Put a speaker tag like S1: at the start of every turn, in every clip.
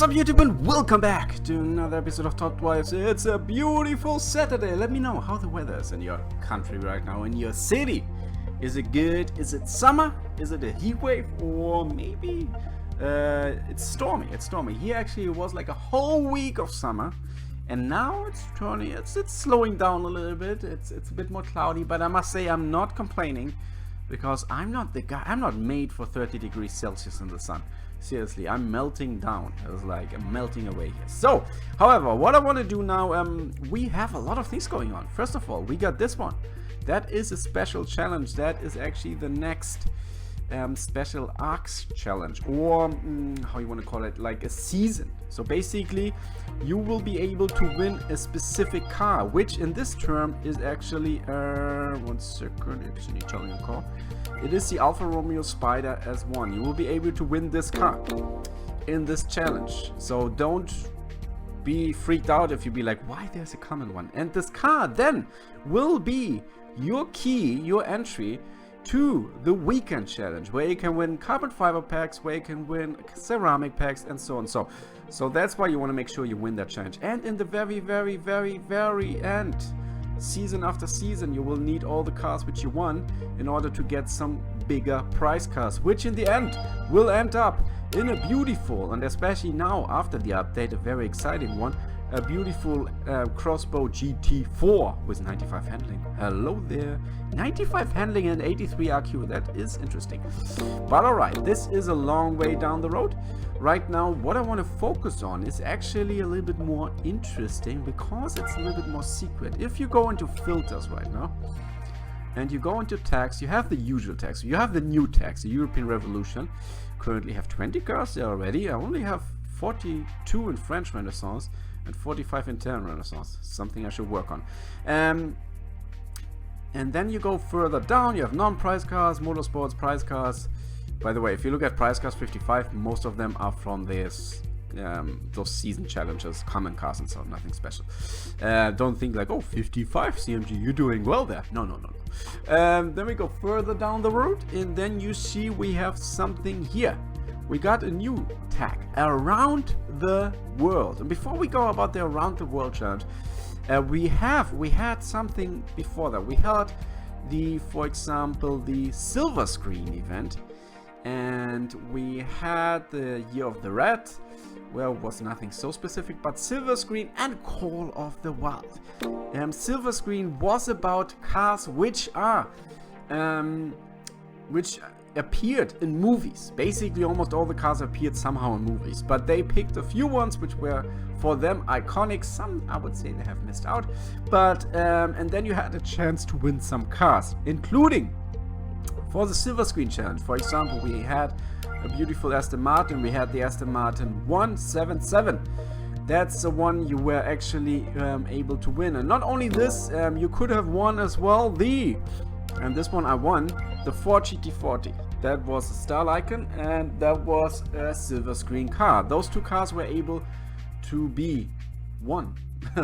S1: What's up YouTube and welcome back to another episode of Top Wives. It's a beautiful Saturday. Let me know how the weather is in your country right now, in your city. Is it good? Is it summer? Is it a heat wave? Or maybe it's stormy. It's stormy. Here actually it was like a whole week of summer. And now it's turning, it's slowing down a little bit. It's a bit more cloudy, but I must say I'm not complaining because I'm not the guy. I'm not made for 30 degrees Celsius in the sun. Seriously, I'm melting down. It's like I'm melting away here. So, however, what I want to do now, we have a lot of things going on. First of all, we got this one. That is a special challenge. That is actually the next special arcs challenge, or how you want to call it, like a season. So basically, you will be able to win a specific car, which in this term is actually, one second, it's an Italian car. It is the Alfa Romeo Spider S1. You will be able to win this car in this challenge. So don't be freaked out if you be like, why there's a common one? And this car then will be your key, your entry to the weekend challenge, where you can win carbon fiber packs, where you can win ceramic packs, and so on. So that's why you want to make sure you win that challenge. And in the very end, season after season, you will need all the cars which you won in order to get some bigger prize cars, which in the end will end up in a beautiful, and especially now after the update, a very exciting one, a beautiful crossbow GT4 with 95 handling. Hello there. 95 handling and 83 RQ, that is interesting. But alright, this is a long way down the road. Right now, what I want to focus on is actually a little bit more interesting because it's a little bit more secret. If you go into filters right now, and you go into tags, you have the usual tags. You have the new tags, the European Revolution. Currently have 20 cars there already. I only have 42 in French Renaissance and 45 in Italian Renaissance. Something I should work on. And then you go further down, you have non-prize cars, motorsports, prize cars. By the way, if you look at prize cars 55, most of them are from this those season challenges, common cars and so, nothing special. Don't think like, oh, 55 CMG, you're doing well there. No. Then we go further down the road, and then you see we have something here. We got a new tag, around the world. And before we go about the around the world challenge, we had something before that. We had for example, the silver screen event, and we had the Year of the Rat, where it was nothing so specific, but silver screen and Call of the Wild. Silver screen was about cars which appeared in movies. Basically almost all the cars appeared somehow in movies, but they picked a few ones which were for them iconic. Some I would say they have missed out, but and then you had a chance to win some cars, including for the silver screen challenge. For example, we had a beautiful Aston Martin. We had the Aston Martin 177. That's the one you were actually able to win. And not only this, you could have won as well and this one I won, the Ford GT40. That was a Star Icon, and that was a silver screen car. Those two cars were able to be won.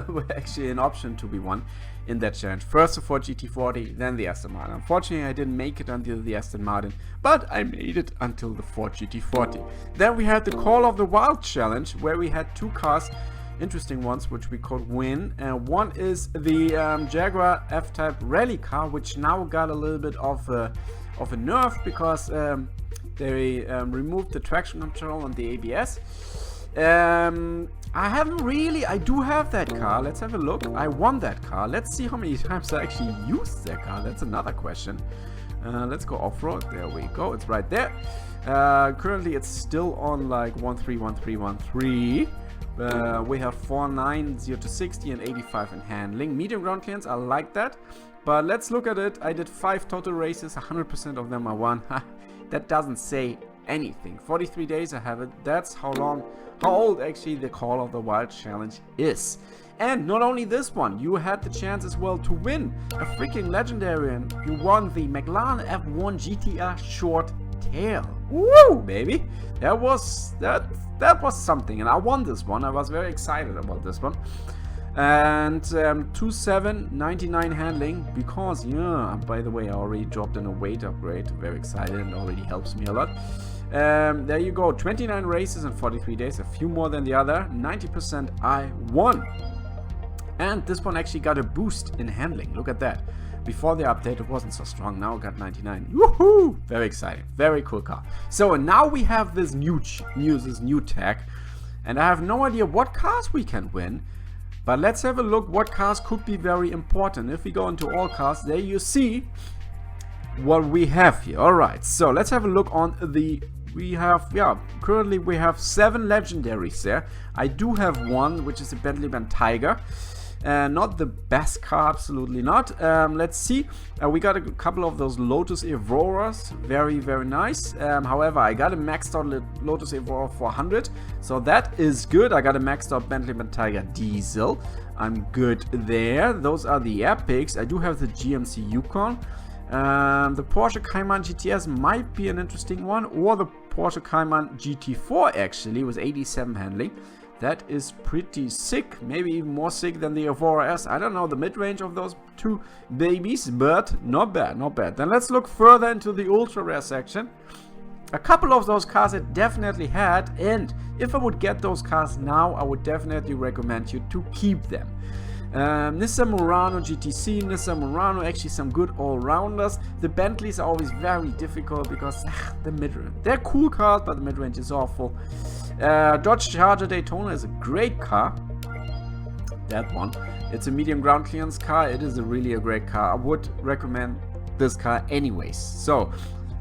S1: Were actually an option to be won in that challenge. First the Ford GT40, then the Aston Martin. Unfortunately, I didn't make it until the Aston Martin, but I made it until the Ford GT40. Then we had the Call of the Wild challenge, where we had two cars, interesting ones, which we could win. One is the Jaguar F-Type rally car, which now got a little bit of a nerf because they removed the traction control on the ABS. I do have that car. Let's have a look. I won that car. Let's see how many times I actually used that car. That's another question. Let's go off-road. There we go. It's right there. Currently it's still on like 131313. We have 49, 0 to 60 and 85 in handling. Medium ground clearance, I like that. But let's look at it. I did 5 total races, 100% of them I won. That doesn't say anything. 43 days I have it. That's how old actually the Call of the Wild challenge is. And not only this one, you had the chance as well to win a freaking legendary, and you won the McLaren F1 GTR Short Tail. Woo, baby! That was something, and I won this one. I was very excited about this one. And 2799 handling, because by the way, I already dropped in a weight upgrade. Very excited, and already helps me a lot. There you go, 29 races in 43 days, a few more than the other, 90% I won. And this one actually got a boost in handling, look at that. Before the update it wasn't so strong, now it got 99. Woohoo! Very exciting, very cool car. So now we have this new tag, and I have no idea what cars we can win, but let's have a look what cars could be very important. If we go into all cars, there you see what we have here. Alright, so let's have a look on the... currently we have 7 legendaries there. I do have one, which is a Bentley Tiger. Not the best car, absolutely not. Let's see. We got a couple of those Lotus Evoras, very nice. However, I got a maxed out Lotus Evora 400, so that is good. I got a maxed out Bentley Tiger Diesel. I'm good there. Those are the epics. I do have the GMC Yukon. The Porsche Cayman GTS might be an interesting one, or the Porsche Cayman GT4 actually with 87 handling. That is pretty sick, maybe even more sick than the Evora S. I don't know the mid-range of those two babies, but not bad, not bad. Then let's look further into the ultra rare section. A couple of those cars I definitely had, and if I would get those cars now, I would definitely recommend you to keep them. Nissan Murano GTC, Nissan Murano, actually some good all-rounders. The Bentleys are always very difficult because the mid-range, they're cool cars, but the mid-range is awful. Dodge Charger Daytona is a great car. That one. It's a medium ground clearance car. It is really a great car. I would recommend this car anyways. So,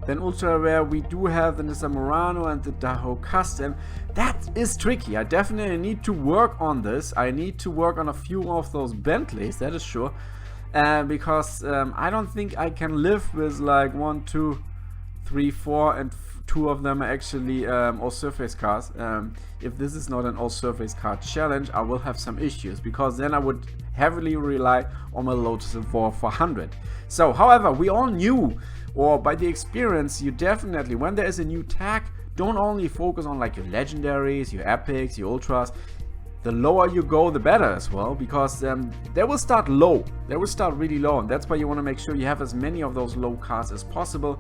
S1: then ultra rare, we do have the Nissan Murano and the Tahoe Custom. That is tricky. I definitely need to work on this. I need to work on a few of those Bentleys, that is sure. Because I don't think I can live with like 1, 2, 3, 4 and 2 of them are actually all surface cars. If this is not an all surface car challenge, I will have some issues, because then I would heavily rely on my Lotus Evora 400. So, however, we all knew, or by the experience, you definitely, when there is a new tag, don't only focus on like your legendaries, your epics, your ultras. The lower you go, the better as well, because they will start low. They will start really low, and that's why you want to make sure you have as many of those low cars as possible.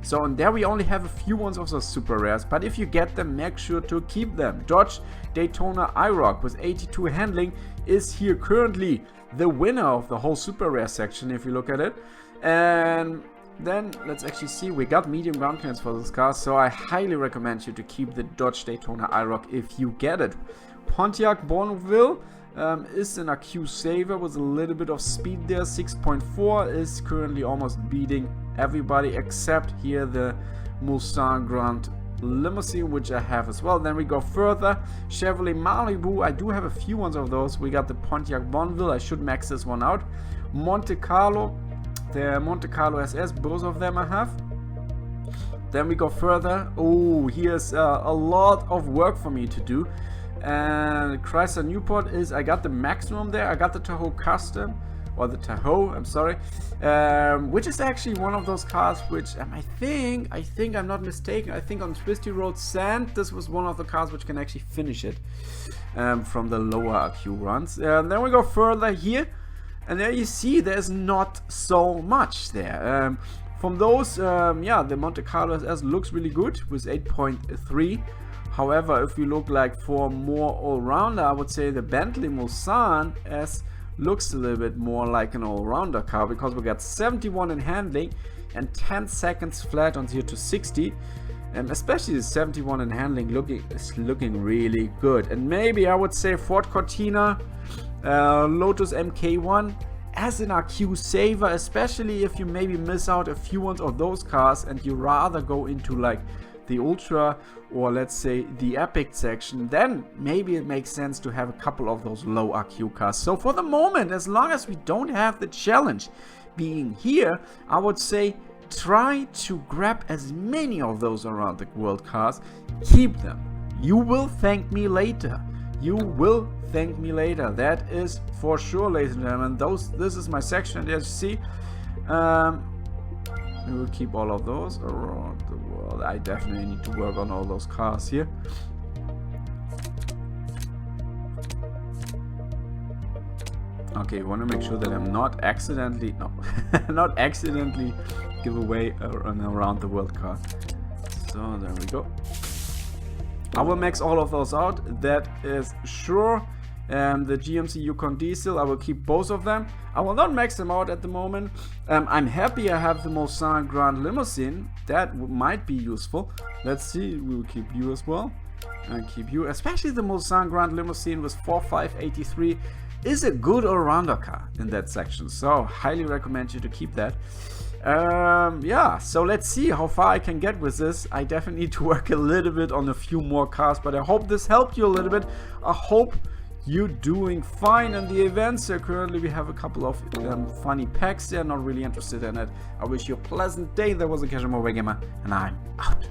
S1: So, and there we only have a few ones of those super rares, but if you get them, make sure to keep them. Dodge Daytona IROC with 82 handling is here currently the winner of the whole super rare section, if you look at it. And then let's actually see, we got medium ground clearance for this car, so I highly recommend you to keep the Dodge Daytona IROC if you get it. Pontiac Bonneville is an AQ saver with a little bit of speed there. 6.4 is currently almost beating everybody except here the Mulsanne Grand Limousine, which I have as well. Then we go further. Chevrolet Malibu, I do have a few ones of those. We got the Pontiac Bonneville, I should max this one out. Monte Carlo, the Monte Carlo SS, both of them I have. Then we go further. Oh, here's a lot of work for me to do. And Chrysler Newport is, I got the maximum there. I got the Tahoe Custom, or the Tahoe, I'm sorry, which is actually one of those cars which I think I'm not mistaken, I think on Twisty Road Sand, this was one of the cars which can actually finish it from the lower AQ runs. And then we go further here, and there you see there's not so much there. From those, yeah, the Monte Carlo SS looks really good with 8.3. However, if you look like for more all-rounder, I would say the Bentley Mulsanne S looks a little bit more like an all-rounder car, because we got 71 in handling and 10 seconds flat on 0 to 60. And especially the 71 in handling is looking really good. And maybe I would say Ford Cortina, Lotus MK1 as an AQ saver, especially if you maybe miss out a few ones of those cars and you rather go into like the Ultra or let's say the Epic section, then maybe it makes sense to have a couple of those low AQ cars. So for the moment, as long as we don't have the challenge being here, I would say try to grab as many of those around the world cars. Keep them. You will thank me later. You will thank me later. That is for sure, ladies and gentlemen. This is my section, and as you see, we will keep all of those around the world. I definitely need to work on all those cars here. Okay, I want to make sure that I'm not accidentally, not accidentally give away an around the world car. So there we go. I will max all of those out, that is sure. The GMC Yukon Diesel, I will keep both of them. I will not max them out at the moment. I'm happy I have the Mulsanne Grand Limousine. That might be useful. Let's see, we will keep you as well. And keep you, especially the Mulsanne Grand Limousine with 4583 is a good all-rounder car in that section. So highly recommend you to keep that. Yeah, so let's see how far I can get with this. I definitely need to work a little bit on a few more cars, but I hope this helped you a little bit. I hope you're doing fine in the events. So currently we have a couple of funny packs there, not really interested in it. I wish you a pleasant day. That was a Casual Mobile Gamer, and I'm out.